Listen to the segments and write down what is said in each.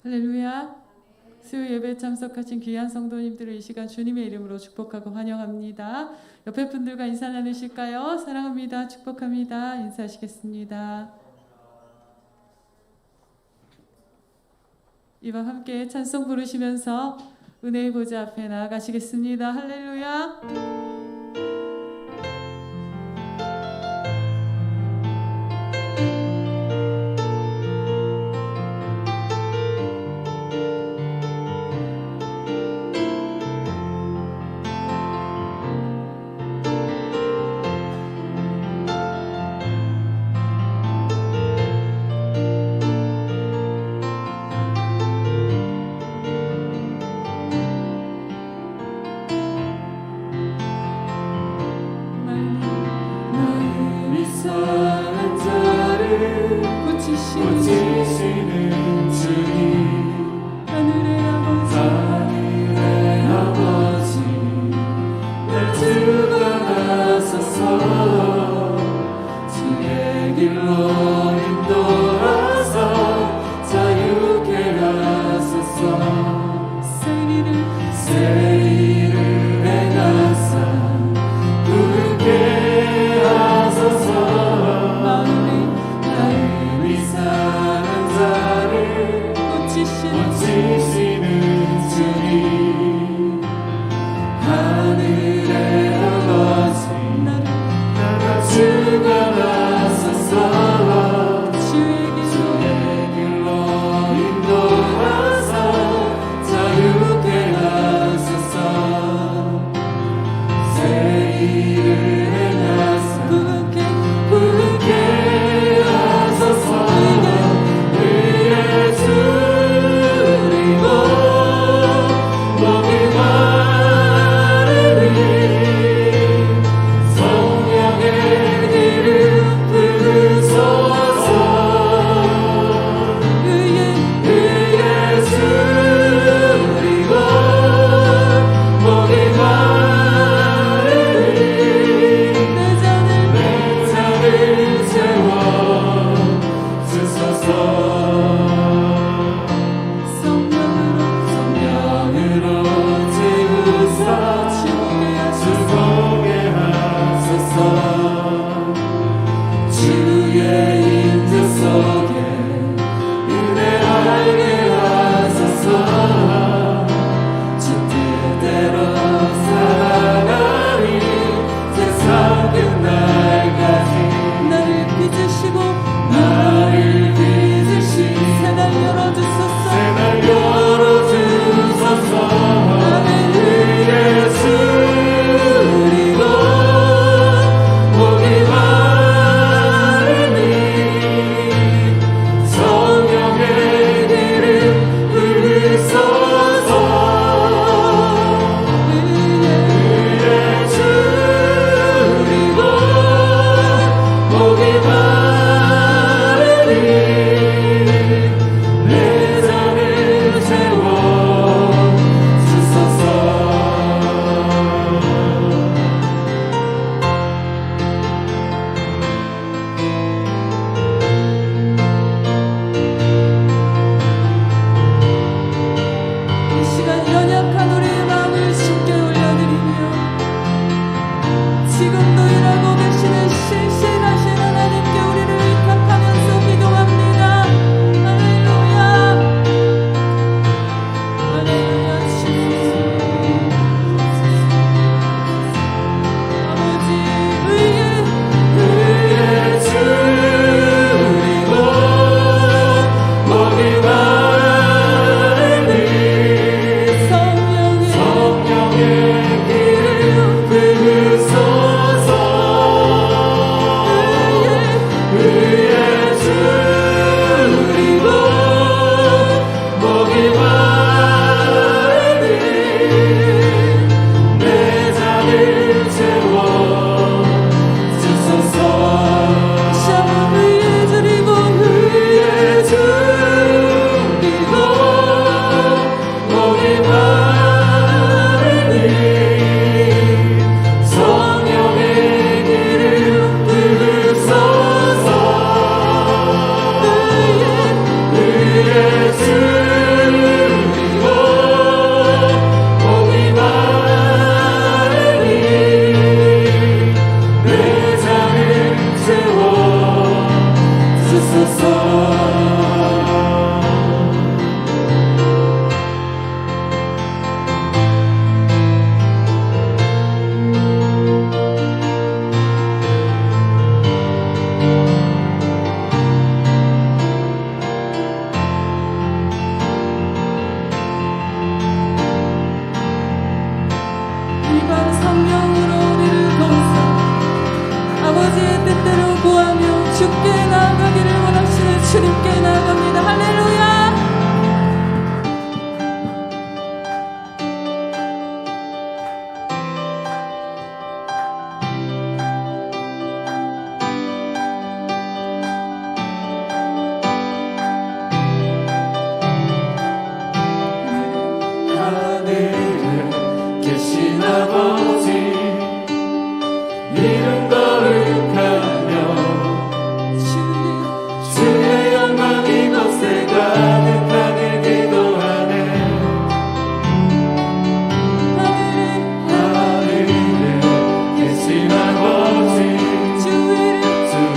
할렐루야. 수요 예배에 참석하신 귀한 성도님들을 이 시간 주님의 이름으로 축복하고 환영합니다. 옆에 분들과 인사 나누실까요? 사랑합니다. 축복합니다. 인사하시겠습니다. 이밤 함께 찬송 부르시면서 은혜의 보좌 앞에 나아가시겠습니다. 할렐루야. 고치시는 주님 하늘의 아버지 날 두고 나서서 주의 길로 인도하사 자유케 하소서 새 일을 행하사 부르게 하소서 마음이 상한 자를 고치시는 주님 하늘의 아버지 날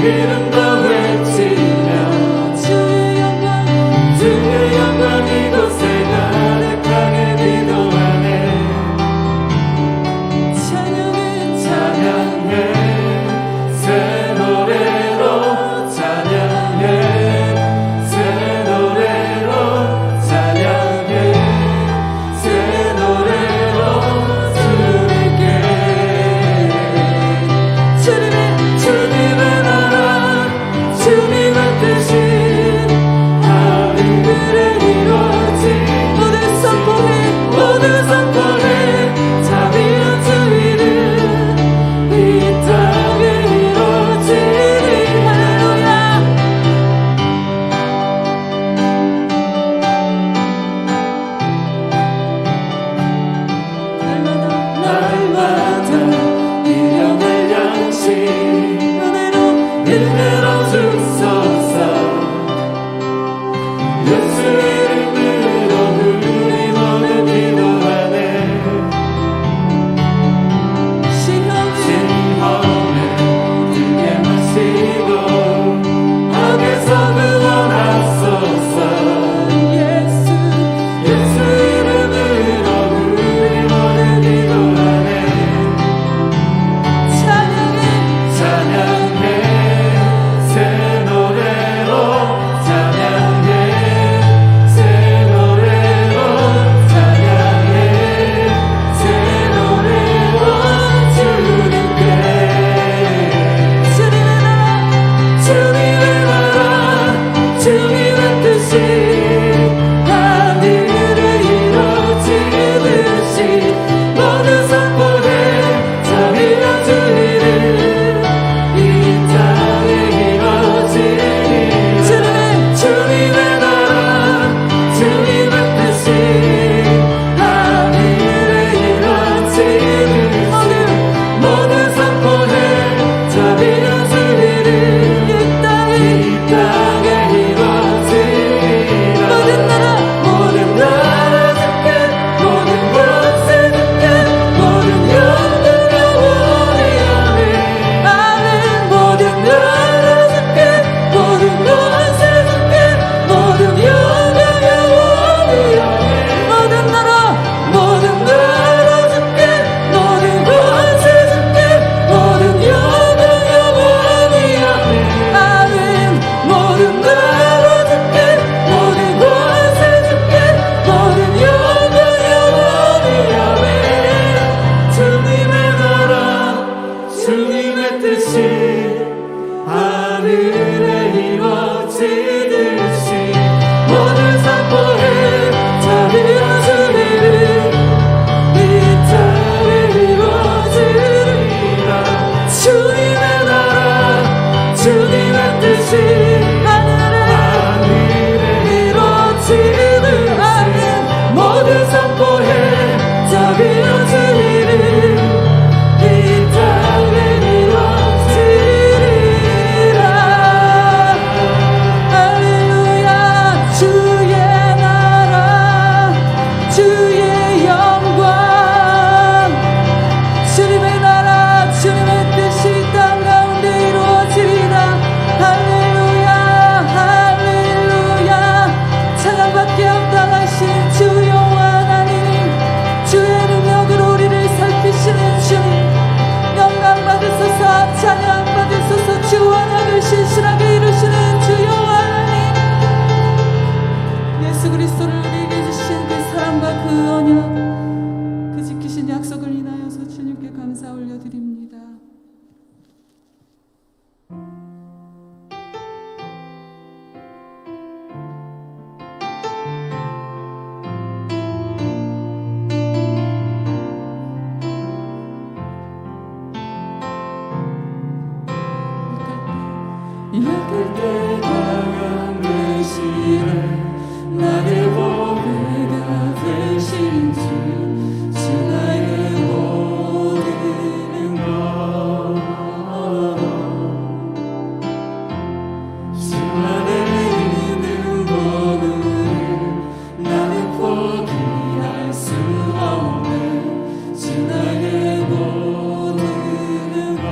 이름 더 외치며 주의 영광 주의 영광 이곳에 가득하게 기도하네 찬양해 찬양해 새 노래로 찬양해 새 노래로 찬양해 새 노래로 주님께 주님의 나라 주님의 뜻이 하늘에 이루어진 모두 선포해 모두 선포해 자비로 주 이름 이 땅에 이루어지리 할렐루야 날마다 일용할 양식 은혜로 주소서 예수 이름으로 우리 모두 기도하네 신험에 들게 마시고 악에서 구원하소서 예수 예수 이름으로 우리 모두 기도하네 찬양해 찬양해 새 노래로 찬양해 새 노래로 찬양해 새 노래로 주님께 주님의 나라 주님의 뜻이 하늘에 이루어지듯이 모두 선포해 자비로 주 이름 이 땅에 이루어지리 주님의 나라 주님의 뜻이 하늘에 이루어지듯이 모두 선포해 자비로 주 이름 이 땅에 이 땅에 이루어지리라 모든 나라 주께 모든 곳에 주께 모든 영광 영원히 아멘 아멘 모든 나라 주께 모든 곳에 주께 모든 영광 영원히 아멘 모든 나라 모든 나라 주께 모든 곳에 주께 모든 영광 영원히 아멘 아멘 모든 나라 주께 모든 곳에 주께 모든 영광 영원히 아멘 주님의 나라 주님의 뜻이 하늘에 이루어지듯이 모든 선포해 자비로 주 이름 이 땅에 이루어지리라 주님의 나라 주님의 뜻이 하늘에 이루어지듯이 모두 선포해 자비로 주 이름 이 땅에 이루어지리라 할렐루야 주의 나라 주의 영광 주님의 나라 주님의 뜻이 땅 가운데 이루어지리라 할렐루야 할렐루야 찬양받게 합당하신 주 여호와 하나님 주의 능력으로 우리를 살피시는 주님 영광 받으소서 찬양 받으소서 주 언약을 신실하게 이루시는 주 여호와 하나님 예수 그리스도를 우리에게 주신 그 사랑과 그 언약 그 지키신 약속을 인하여서 주님께 감사 올려드립니다. 이끌 때 강한 계시를 나의 보배가 되신 주 나의 모든 것 주 안에 있는 복음을 나는 포기할 수 없네 주 나의 모든 것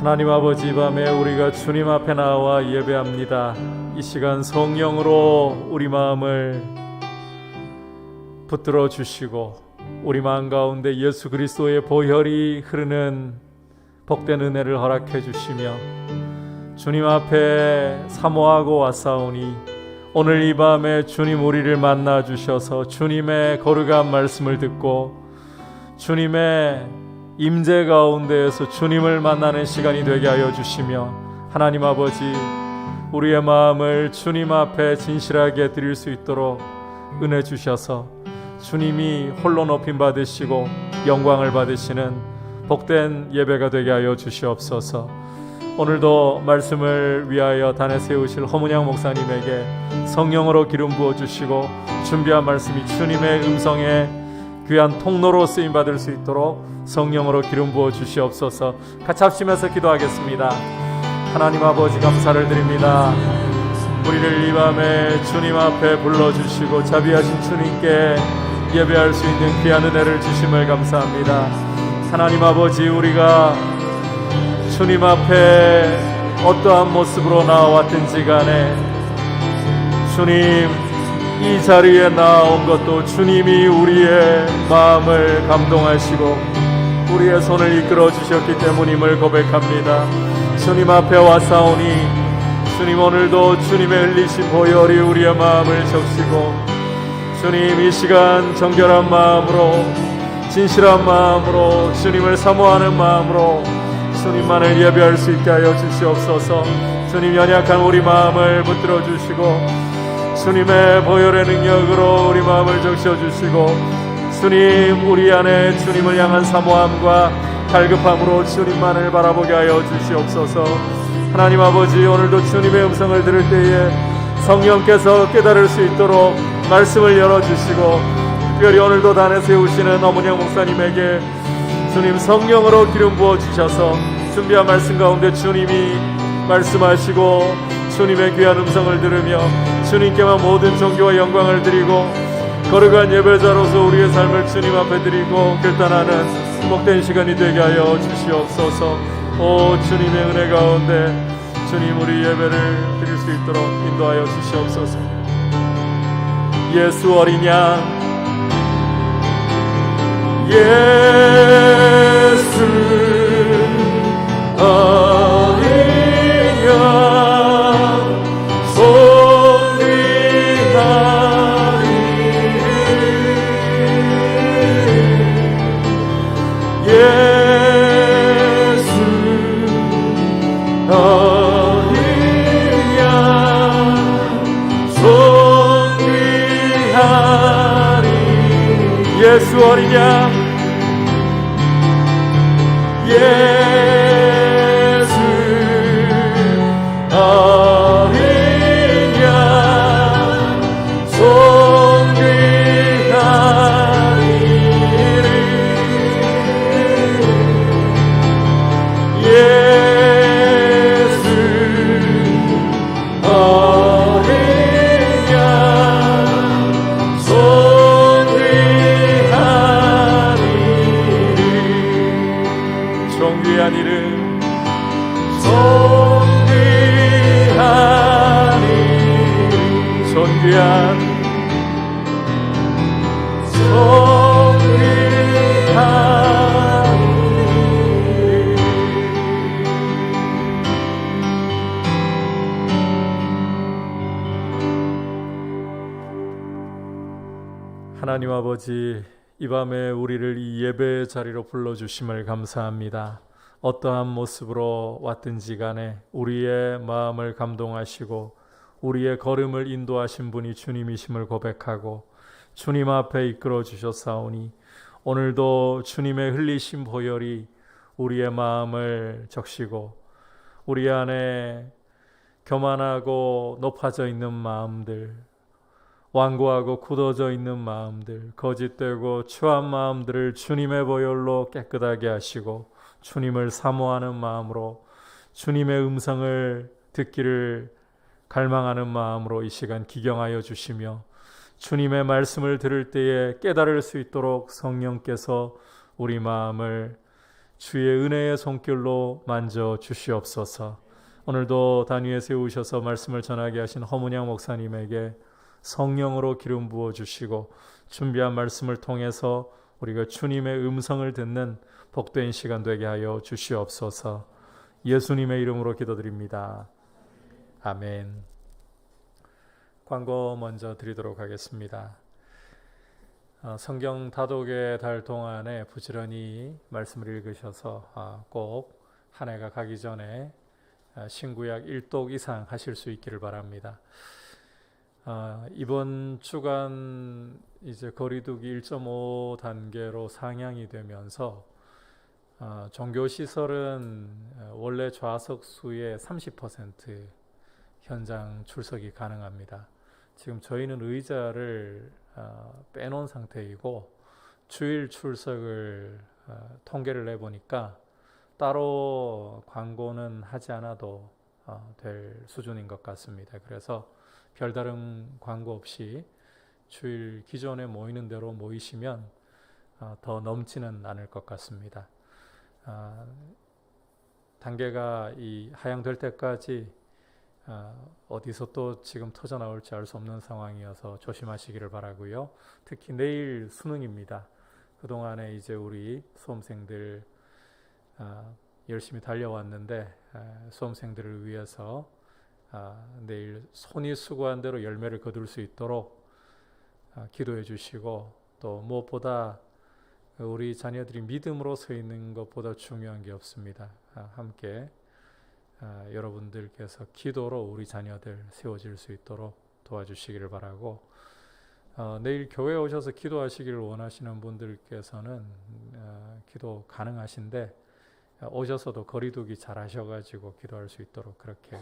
하나님 아버지, 이 밤에 우리가 주님 앞에 나와 예배합니다. 이 시간 성령으로 우리 마음을 붙들어 주시고 우리 마음 가운데 예수 그리스도의 보혈이 흐르는 복된 은혜를 허락해 주시며 주님 앞에 사모하고 왔사오니 오늘 이 밤에 주님 우리를 만나 주셔서 주님의 거룩한 말씀을 듣고 주님의 임재 가운데에서 주님을 만나는 시간이 되게 하여 주시며 하나님 아버지, 우리의 마음을 주님 앞에 진실하게 드릴 수 있도록 은혜 주셔서 주님이 홀로 높임 받으시고 영광을 받으시는 복된 예배가 되게 하여 주시옵소서. 오늘도 말씀을 위하여 단에 세우실 허문양 목사님에게 성령으로 기름 부어 주시고 준비한 말씀이 주님의 음성에 귀한 통로로 쓰임 받을 수 있도록 성령으로 기름 부어 주시옵소서. 같이 합심해서 기도하겠습니다. 하나님 아버지, 감사를 드립니다. 우리를 이 밤에 주님 앞에 불러주시고 자비하신 주님께 예배할 수 있는 귀한 은혜를 주심을 감사합니다. 하나님 아버지, 우리가 주님 앞에 어떠한 모습으로 나왔든지 간에 주님, 이 자리에 나온 것도 주님이 우리의 마음을 감동하시고 우리의 손을 이끌어 주셨기 때문임을 고백합니다. 주님 앞에 왔사오니 주님, 오늘도 주님의 흘리신 보혈이 우리의 마음을 적시고 주님, 이 시간 정결한 마음으로 진실한 마음으로 주님을 사모하는 마음으로 주님만을 예배할 수 있게 하여 주시옵소서. 주님, 연약한 우리 마음을 붙들어 주시고 주님의 보혈의 능력으로 우리 마음을 적셔주시고 주님, 우리 안에 주님을 향한 사모함과 갈급함으로 주님만을 바라보게 하여 주시옵소서. 하나님 아버지, 오늘도 주님의 음성을 들을 때에 성령께서 깨달을 수 있도록 말씀을 열어주시고 특별히 오늘도 단에 세우시는 어문영 목사님에게 주님 성령으로 기름 부어 주셔서 준비한 말씀 가운데 주님이 말씀하시고 주님의 귀한 음성을 들으며 주님께만 모든 존귀와 영광을 드리고 거룩한 예배자로서 우리의 삶을 주님 앞에 드리고 결단하는 복된 시간이 되게 하여 주시옵소서. 오 주님의 은혜 가운데 주님, 우리 예배를 드릴 수 있도록 인도하여 주시옵소서. 예수 어린 양, 예수 어린 양 존귀하리. 예수 어린 양 존귀하리. 예수 어린 양, 예수 어린 양 존귀하리니. 예수 어린 양 존귀하리니. 존귀한 이름, 존귀한 이름, 존귀한 이름. 하나님 아버지, 이 밤에 우리를 이 예배의 자리로 불러주심을 감사합니다. 어떠한 모습으로 왔든지 간에 우리의 마음을 감동하시고 우리의 걸음을 인도하신 분이 주님이심을 고백하고 주님 앞에 이끌어 주셨사오니 오늘도 주님의 흘리신 보혈이 우리의 마음을 적시고 우리 안에 교만하고 높아져 있는 마음들, 완고하고 굳어져 있는 마음들, 거짓되고 추한 마음들을 주님의 보혈로 깨끗하게 하시고 주님을 사모하는 마음으로 주님의 음성을 듣기를 갈망하는 마음으로 이 시간 기경하여 주시며 주님의 말씀을 들을 때에 깨달을 수 있도록 성령께서 우리 마음을 주의 은혜의 손길로 만져 주시옵소서. 오늘도 단위에 세우셔서 말씀을 전하게 하신 허문양 목사님에게 성령으로 기름 부어 주시고 준비한 말씀을 통해서 우리가 주님의 음성을 듣는 복된 시간 되게 하여 주시옵소서. 예수님의 이름으로 기도드립니다. 아멘. 광고 먼저 드리도록 하겠습니다. 성경 다독의 달 동안에 부지런히 말씀을 읽으셔서 꼭 한 해가 가기 전에 신구약 1독 이상 하실 수 있기를 바랍니다. 이번 주간 이제 거리두기 1.5 단계로 상향이 되면서 종교시설은 원래 좌석 수의 30% 현장 출석이 가능합니다. 지금 저희는 의자를 빼놓은 상태이고 주일 출석을 통계를 내보니까 따로 광고는 하지 않아도 될 수준인 것 같습니다. 그래서 별다른 광고 없이 주일 기존에 모이는 대로 모이시면 더 넘지는 않을 것 같습니다. 단계가 하향될 때까지 어디서 또 지금 터져 나올지 알 수 없는 상황이어서 조심하시기를 바라고요. 특히 내일 수능입니다. 그동안에 이제 우리 수험생들 열심히 달려왔는데 수험생들을 위해서 내일 손이 수고한 대로 열매를 거둘 수 있도록 기도해 주시고, 또 무엇보다 우리 자녀들이 믿음으로 서 있는 것보다 중요한 게 없습니다. 함께 여러분들께서 기도로 우리 자녀들 세워질 수 있도록 도와주시기를 바라고, 내일 교회에 오셔서 기도하시기를 원하시는 분들께서는 기도 가능하신데 오셔서도 거리두기 잘 하셔가지고 기도할 수 있도록, 그렇게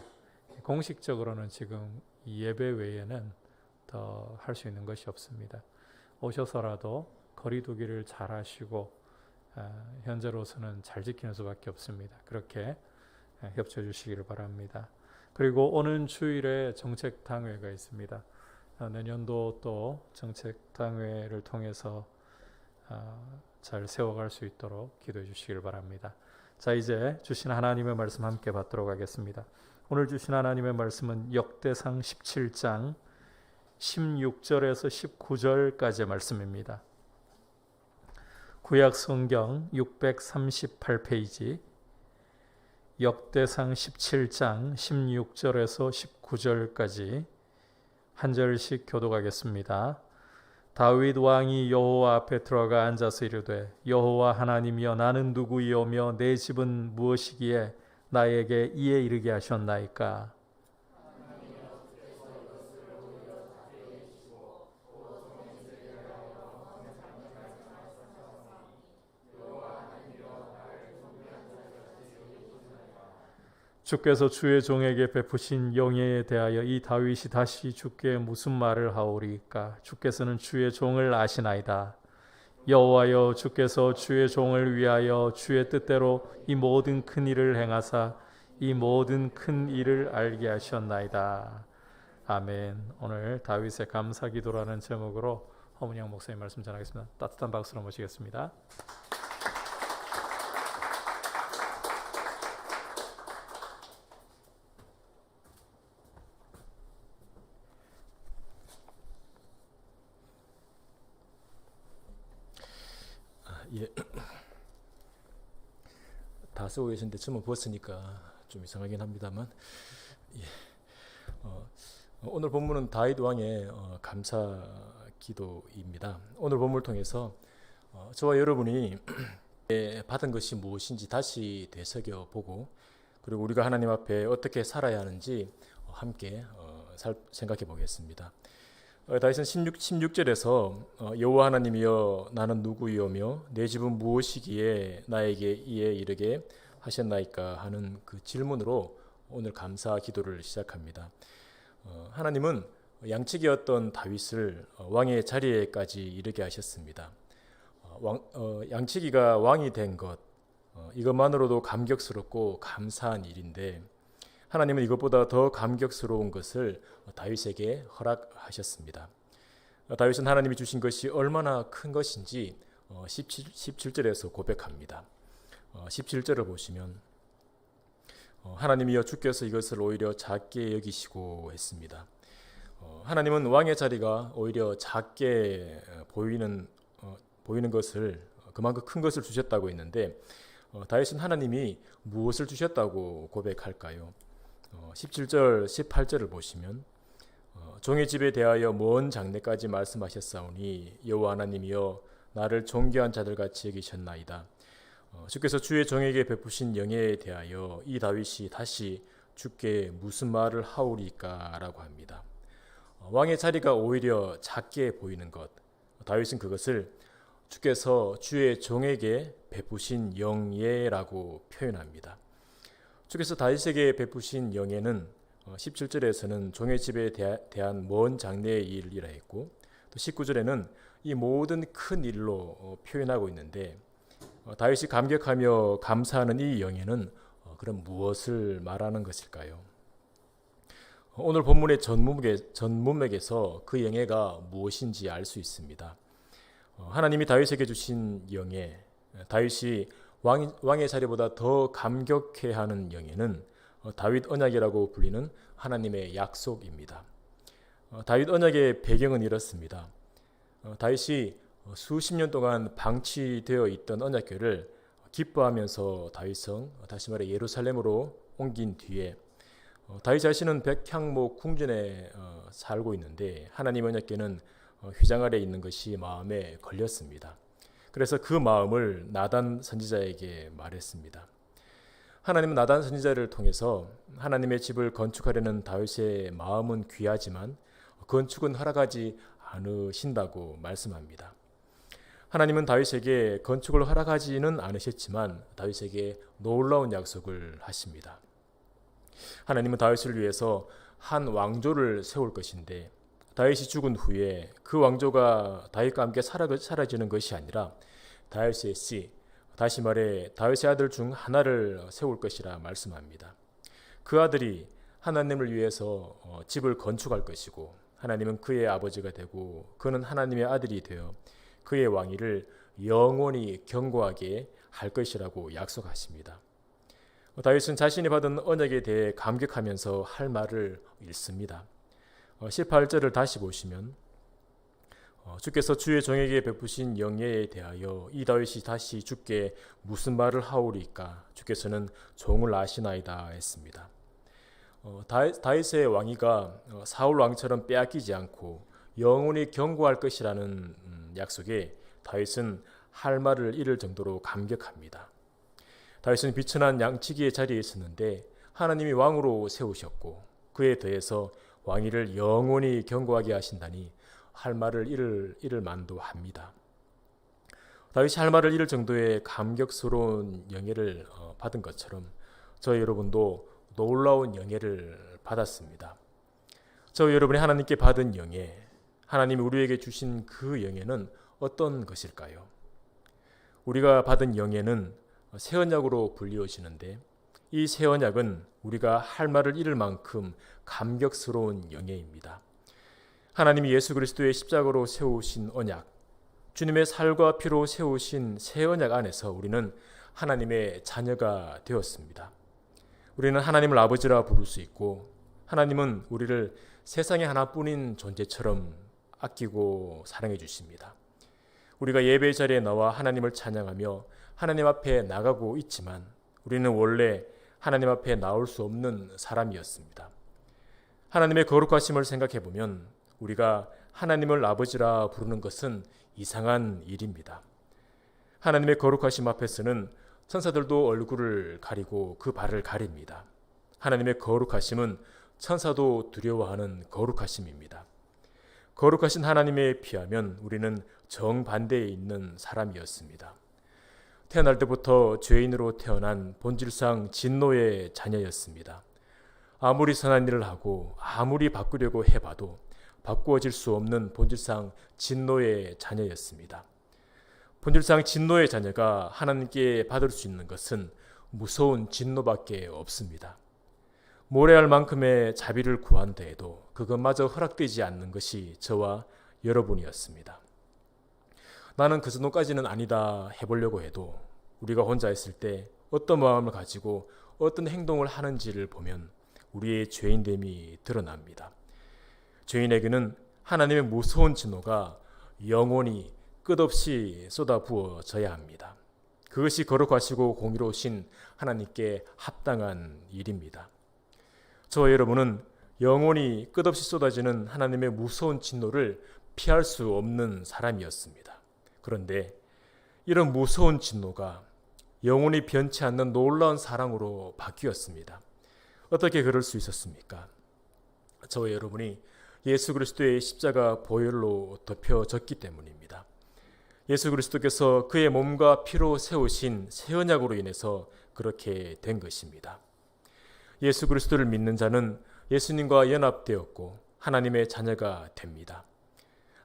공식적으로는 지금 이 예배 외에는 더 할 수 있는 것이 없습니다. 오셔서라도 거리두기를 잘 하시고 현재로서는 잘 지키는 수밖에 없습니다. 그렇게 협조해 주시기를 바랍니다. 그리고 오는 주일에 정책당회가 있습니다. 내년도 또 정책당회를 통해서 잘 세워갈 수 있도록 기도해 주시기를 바랍니다. 자, 이제 주신 하나님의 말씀 함께 받도록 하겠습니다. 오늘 주신 하나님의 말씀은 역대상 17장 16절에서 19절까지의 말씀입니다. 구약 성경 638페이지 역대상 17장 16절에서 19절까지 한 절씩 교독하겠습니다. 다윗 왕이 여호와 앞에 들어가 앉아서 이르되, 여호와 하나님이여, 나는 누구이오며 내 집은 무엇이기에 나에게 이에 이르게 하셨나이까? 주께서 주의 종에게 베푸신 영예에 대하여 이 다윗이 다시 주께 무슨 말을 하오리까? 주께서는 주의 종을 아시나이다. 여호와여, 주께서 주의 종을 위하여 주의 뜻대로 이 모든 큰 일을 행하사 이 모든 큰 일을 알게 하셨나이다. 아멘. 오늘 다윗의 감사기도라는 제목으로 허문양 목사님 말씀 전하겠습니다. 따뜻한 박수로 모시겠습니다. 예. 다 쓰고 계신데 저만 벗으니까 좀 이상하긴 합니다만, 예. 오늘 본문은 다윗 왕의 감사 기도입니다. 오늘 본문을 통해서 저와 여러분이 받은 것이 무엇인지 다시 되새겨 보고, 그리고 우리가 하나님 앞에 어떻게 살아야 하는지 함께 생각해 보겠습니다. 다윗은 16절에서 여호와 하나님이여, 나는 누구이오며 내 집은 무엇이기에 나에게 이에 이르게 하셨나이까 하는 그 질문으로 오늘 감사 기도를 시작합니다. 하나님은 양측이었던 다윗을 왕의 자리에까지 이르게 하셨습니다. 양치기가 왕이 된 것, 이것만으로도 감격스럽고 감사한 일인데, 하나님은 이것보다 더 감격스러운 것을 다윗에게 허락하셨습니다. 다윗은 하나님이 주신 것이 얼마나 큰 것인지 17절에서 고백합니다. 17절을 보시면 하나님이여 주께서 이것을 오히려 작게 여기시고 했습니다. 하나님은 왕의 자리가 오히려 작게 보이는 것을 그만큼 큰 것을 주셨다고 했는데 다윗은 하나님이 무엇을 주셨다고 고백할까요? 17절 18절을 보시면 종의 집에 대하여 먼 장래까지 말씀하셨사오니 여호와 하나님이여 나를 존귀한 자들같이 여기셨나이다. 주께서 주의 종에게 베푸신 영예에 대하여 이 다윗이 다시 주께 무슨 말을 하오리까 라고 합니다. 왕의 자리가 오히려 작게 보이는 것, 다윗은 그것을 주께서 주의 종에게 베푸신 영예라고 표현합니다. 주께서 다윗에게 베푸신 영예는 17절에서는 종의 집에 대한 먼 장래의 일이라 했고 또 19절에는 이 모든 큰 일로 표현하고 있는데 다윗이 감격하며 감사하는 이 영예는 그럼 무엇을 말하는 것일까요? 오늘 본문의 전문맥에서 그 영예가 무엇인지 알 수 있습니다. 하나님이 다윗에게 주신 영예, 다윗이 왕의 자리보다 더 감격해하는 영예는 다윗 언약이라고 불리는 하나님의 약속입니다. 다윗 언약의 배경은 이렇습니다. 다윗이 수십 년 동안 방치되어 있던 언약궤를 기뻐하면서 다윗성, 다시 말해 예루살렘으로 옮긴 뒤에 다윗 자신은 백향목 궁전에 살고 있는데 하나님 언약궤는 휘장 아래 있는 것이 마음에 걸렸습니다. 그래서 그 마음을 나단 선지자에게 말했습니다. 하나님은 나단 선지자를 통해서 하나님의 집을 건축하려는 다윗의 마음은 귀하지만 건축은 허락하지 않으신다고 말씀합니다. 하나님은 다윗에게 건축을 허락하지는 않으셨지만 다윗에게 놀라운 약속을 하십니다. 하나님은 다윗을 위해서 한 왕조를 세울 것인데 다윗이 죽은 후에 그 왕조가 다윗과 함께 사라지는 것이 아니라 다윗의 씨, 다시 말해 다윗의 아들 중 하나를 세울 것이라 말씀합니다. 그 아들이 하나님을 위해서 집을 건축할 것이고 하나님은 그의 아버지가 되고 그는 하나님의 아들이 되어 그의 왕위를 영원히 견고하게 할 것이라고 약속하십니다. 다윗은 자신이 받은 언약에 대해 감격하면서 할 말을 읽습니다. 18절을 다시 보시면 주께서 주의 종에게 베푸신 영예에 대하여 이 다윗이 다시 주께 무슨 말을 하오리까 주께서는 종을 아시나이다 했습니다. 다윗의 왕위가 사울 왕처럼 빼앗기지 않고 영원히 견고할 것이라는 약속에 다윗은 할 말을 잃을 정도로 감격합니다. 다윗은 비천한 양치기의 자리에 있었는데 하나님이 왕으로 세우셨고 그에 더해서 왕위를 영원히 견고하게 하신다니 할 말을 잃을 만도 합니다. 다윗이 할 말을 잃을 정도의 감격스러운 영예를 받은 것처럼 저희 여러분도 놀라운 영예를 받았습니다. 저희 여러분이 하나님께 받은 영예, 하나님이 우리에게 주신 그 영예는 어떤 것일까요? 우리가 받은 영예는 새 언약으로 불리워지는데 이 새 언약은 우리가 할 말을 잃을 만큼 감격스러운 영예입니다. 하나님이 예수 그리스도의 십자가로 세우신 언약, 주님의 살과 피로 세우신 새 언약 안에서 우리는 하나님의 자녀가 되었습니다. 우리는 하나님을 아버지라 부를 수 있고 하나님은 우리를 세상에 하나뿐인 존재처럼 아끼고 사랑해 주십니다. 우리가 예배 자리에 나와 하나님을 찬양하며 하나님 앞에 나가고 있지만 우리는 원래 하나님 앞에 나올 수 없는 사람이었습니다. 하나님의 거룩하심을 생각해 보면 우리가 하나님을 아버지라 부르는 것은 이상한 일입니다. 하나님의 거룩하심 앞에서는 천사들도 얼굴을 가리고 그 발을 가립니다. 하나님의 거룩하심은 천사도 두려워하는 거룩하심입니다. 거룩하신 하나님에 비하면 우리는 정반대에 있는 사람이었습니다. 태어날 때부터 죄인으로 태어난 본질상 진노의 자녀였습니다. 아무리 선한 일을 하고 아무리 바꾸려고 해봐도 바꾸어질 수 없는 본질상 진노의 자녀였습니다. 본질상 진노의 자녀가 하나님께 받을 수 있는 것은 무서운 진노밖에 없습니다. 모래알 만큼의 자비를 구한다 해도 그것마저 허락되지 않는 것이 저와 여러분이었습니다. 나는 그 정도까지는 아니다 해보려고 해도 우리가 혼자 있을 때 어떤 마음을 가지고 어떤 행동을 하는지를 보면 우리의 죄인됨이 드러납니다. 죄인에게는 하나님의 무서운 진노가 영원히 끝없이 쏟아부어져야 합니다. 그것이 거룩하시고 공의로우신 하나님께 합당한 일입니다. 저와 여러분은 영원히 끝없이 쏟아지는 하나님의 무서운 진노를 피할 수 없는 사람이었습니다. 그런데 이런 무서운 진노가 영원히 변치 않는 놀라운 사랑으로 바뀌었습니다. 어떻게 그럴 수 있었습니까? 저와 여러분이 예수 그리스도의 십자가 보혈로 덮여졌기 때문입니다. 예수 그리스도께서 그의 몸과 피로 세우신 새 언약으로 인해서 그렇게 된 것입니다. 예수 그리스도를 믿는 자는 예수님과 연합되었고 하나님의 자녀가 됩니다.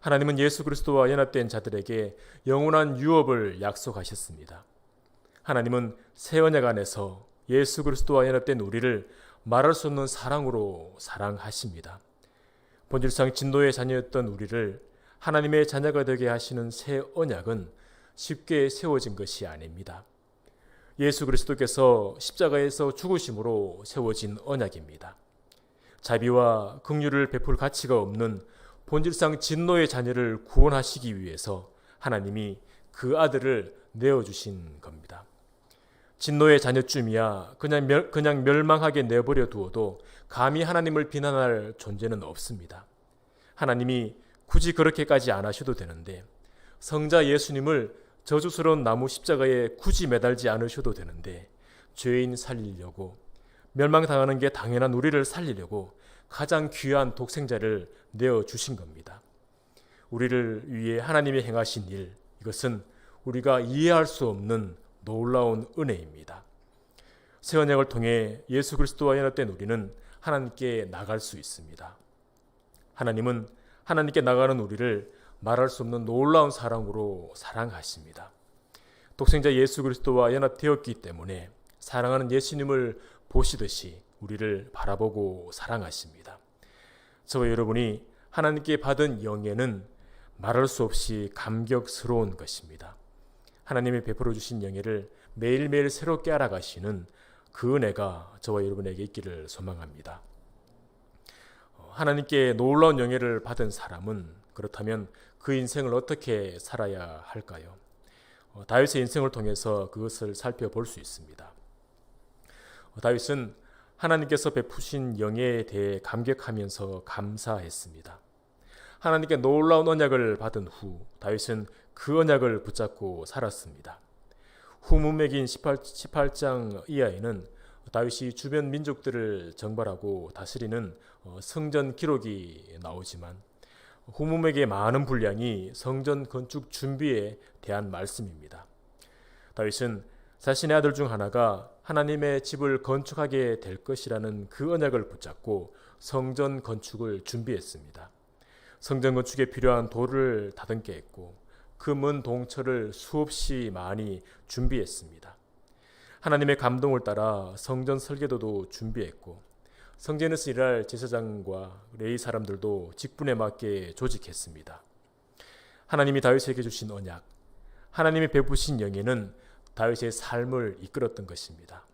하나님은 예수 그리스도와 연합된 자들에게 영원한 유업을 약속하셨습니다. 하나님은 새 언약 안에서 예수 그리스도와 연합된 우리를 말할 수 없는 사랑으로 사랑하십니다. 본질상 진노의 자녀였던 우리를 하나님의 자녀가 되게 하시는 새 언약은 쉽게 세워진 것이 아닙니다. 예수 그리스도께서 십자가에서 죽으심으로 세워진 언약입니다. 자비와 긍휼을 베풀 가치가 없는 본질상 진노의 자녀를 구원하시기 위해서 하나님이 그 아들을 내어주신 겁니다. 진노의 자녀쯤이야 그냥 멸망하게 내버려 두어도 감히 하나님을 비난할 존재는 없습니다. 하나님이 굳이 그렇게까지 안 하셔도 되는데 성자 예수님을 저주스러운 나무 십자가에 굳이 매달지 않으셔도 되는데 죄인 살리려고 멸망당하는 게 당연한 우리를 살리려고 가장 귀한 독생자를 내어주신 겁니다. 우리를 위해 하나님이 행하신 일, 이것은 우리가 이해할 수 없는 놀라운 은혜입니다. 새 언약을 통해 예수 그리스도와 연합된 우리는 하나님께 나갈 수 있습니다. 하나님은 하나님께 나가는 우리를 말할 수 없는 놀라운 사랑으로 사랑하십니다. 독생자 예수 그리스도와 연합되었기 때문에 사랑하는 예수님을 보시듯이 우리를 바라보고 사랑하십니다. 저와 여러분이 하나님께 받은 영예는 말할 수 없이 감격스러운 것입니다. 하나님이 베풀어 주신 영예를 매일매일 새롭게 알아가시는 그 은혜가 저와 여러분에게 있기를 소망합니다. 하나님께 놀라운 영예를 받은 사람은 그렇다면 그 인생을 어떻게 살아야 할까요? 다윗의 인생을 통해서 그것을 살펴볼 수 있습니다. 다윗은 하나님께서 베푸신 영예에 대해 감격하면서 감사했습니다. 하나님께 놀라운 언약을 받은 후 다윗은 그 언약을 붙잡고 살았습니다. 후문맥인 18장 이하에는 다윗이 주변 민족들을 정벌하고 다스리는 성전 기록이 나오지만 후문맥의 많은 분량이 성전 건축 준비에 대한 말씀입니다. 다윗은 자신의 아들 중 하나가 하나님의 집을 건축하게 될 것이라는 그 언약을 붙잡고 성전 건축을 준비했습니다. 성전 건축에 필요한 돌을 다듬게 했고 금은 동철을 수없이 많이 준비했습니다. 하나님의 감동을 따라 성전 설계도도 준비했고 성전에서 일할 제사장과 레위 사람들도 직분에 맞게 조직했습니다. 하나님이 다윗에게 주신 언약, 하나님이 베푸신 영예는 다윗의 삶을 이끌었던 것입니다.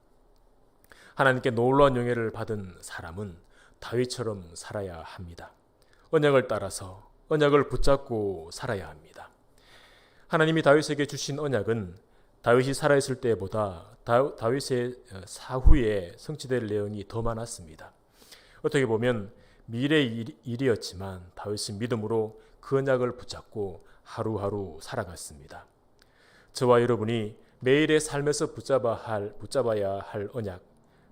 하나님께 놀라운 영예를 받은 사람은 다윗처럼 살아야 합니다. 언약을 따라서 언약을 붙잡고 살아야 합니다. 하나님이 다윗에게 주신 언약은 다윗이 살아있을 때보다 다윗의 사후에 성취될 내용이 더 많았습니다. 어떻게 보면 미래의 일이었지만 다윗은 믿음으로 그 언약을 붙잡고 하루하루 살아갔습니다. 저와 여러분이 매일의 삶에서 붙잡아야 할 언약,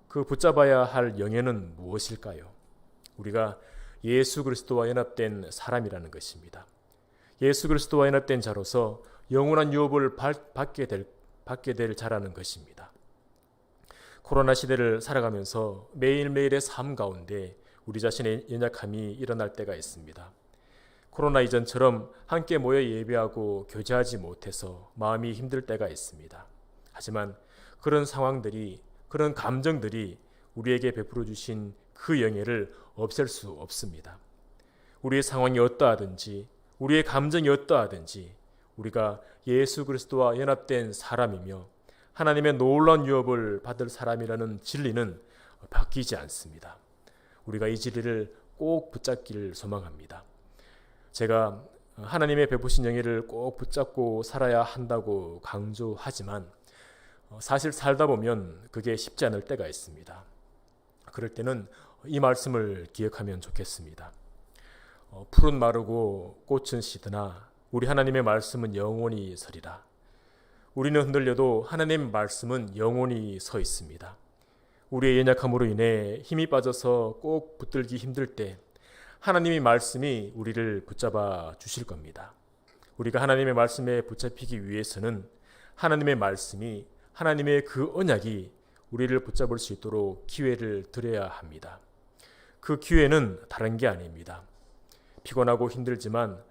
그 붙잡아야 할 영예는 무엇일까요? 우리가 예수 그리스도와 연합된 사람이라는 것입니다. 예수 그리스도와 연합된 자로서 영원한 유업을 받게 될 자라는 것입니다. 코로나 시대를 살아가면서 매일매일의 삶 가운데 우리 자신의 연약함이 일어날 때가 있습니다. 코로나 이전처럼 함께 모여 예배하고 교제하지 못해서 마음이 힘들 때가 있습니다. 하지만 그런 상황들이, 그런 감정들이 우리에게 베풀어 주신 그 영예를 없앨 수 없습니다. 우리의 상황이 어떠하든지, 우리의 감정이 어떠하든지 우리가 예수 그리스도와 연합된 사람이며 하나님의 놀라운 유업을 받을 사람이라는 진리는 바뀌지 않습니다. 우리가 이 진리를 꼭 붙잡기를 소망합니다. 제가 하나님의 베푸신 영예를 꼭 붙잡고 살아야 한다고 강조하지만 사실 살다 보면 그게 쉽지 않을 때가 있습니다. 그럴 때는 이 말씀을 기억하면 좋겠습니다. 풀은 마르고 꽃은 시드나 우리 하나님의 말씀은 영원히 서리라. 우리는 흔들려도 하나님의 말씀은 영원히 서 있습니다. 우리의 연약함으로 인해 힘이 빠져서 꼭 붙들기 힘들 때 하나님의 말씀이 우리를 붙잡아 주실 겁니다. 우리가 하나님의 말씀에 붙잡히기 위해서는 하나님의 말씀이, 하나님의 그 언약이 우리를 붙잡을 수 있도록 기회를 드려야 합니다. 그 기회는 다른 게 아닙니다. 피곤하고 힘들지만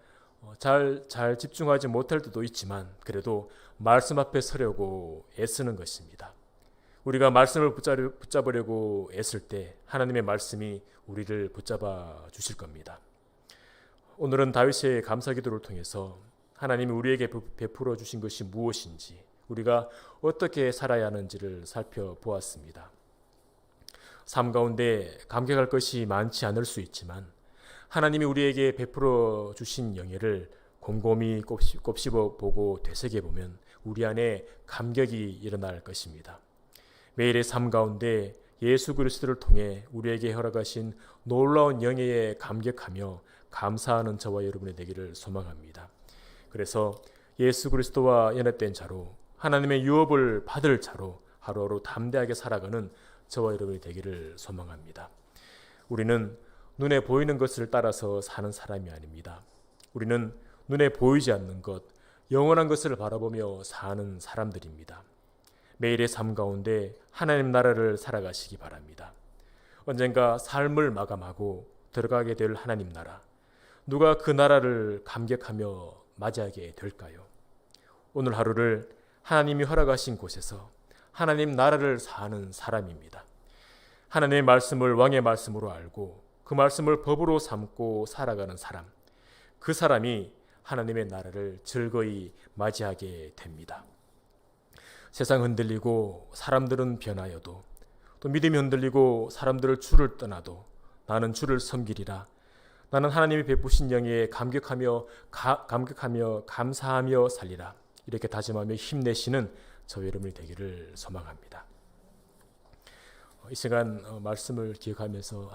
잘 집중하지 못할 때도 있지만 그래도 말씀 앞에 서려고 애쓰는 것입니다. 우리가 말씀을 붙잡으려고 애쓸 때 하나님의 말씀이 우리를 붙잡아 주실 겁니다. 오늘은 다윗의 감사기도를 통해서 하나님이 우리에게 베풀어 주신 것이 무엇인지, 우리가 어떻게 살아야 하는지를 살펴보았습니다. 삶 가운데 감격할 것이 많지 않을 수 있지만 하나님이 우리에게 베풀어 주신 영예를 곰곰이 곱씹어 보고 되새겨 보면 우리 안에 감격이 일어날 것입니다. 매일의 삶 가운데 예수 그리스도를 통해 우리에게 허락하신 놀라운 영예에 감격하며 감사하는 저와 여러분의 되기를 소망합니다. 그래서 예수 그리스도와 연합된 자로, 하나님의 유업을 받을 자로 하루하루 담대하게 살아가는 저와 여러분의 되기를 소망합니다. 우리는 눈에 보이는 것을 따라서 사는 사람이 아닙니다. 우리는 눈에 보이지 않는 것, 영원한 것을 바라보며 사는 사람들입니다. 매일의 삶 가운데 하나님 나라를 살아가시기 바랍니다. 언젠가 삶을 마감하고 들어가게 될 하나님 나라, 누가 그 나라를 감격하며 맞이하게 될까요? 오늘 하루를 하나님이 허락하신 곳에서 하나님 나라를 사는 사람입니다. 하나님의 말씀을 왕의 말씀으로 알고 그 말씀을 법으로 삼고 살아가는 사람, 그 사람이 하나님의 나라를 즐거이 맞이하게 됩니다. 세상 흔들리고 사람들은 변하여도, 또 믿음이 흔들리고 사람들을 주를 떠나도 나는 주를 섬기리라. 나는 하나님이 베푸신 영예에 감격하며 감사하며 살리라. 이렇게 다짐하며 힘내시는 저와 여러분이 되기를 소망합니다. 이 시간 말씀을 기억하면서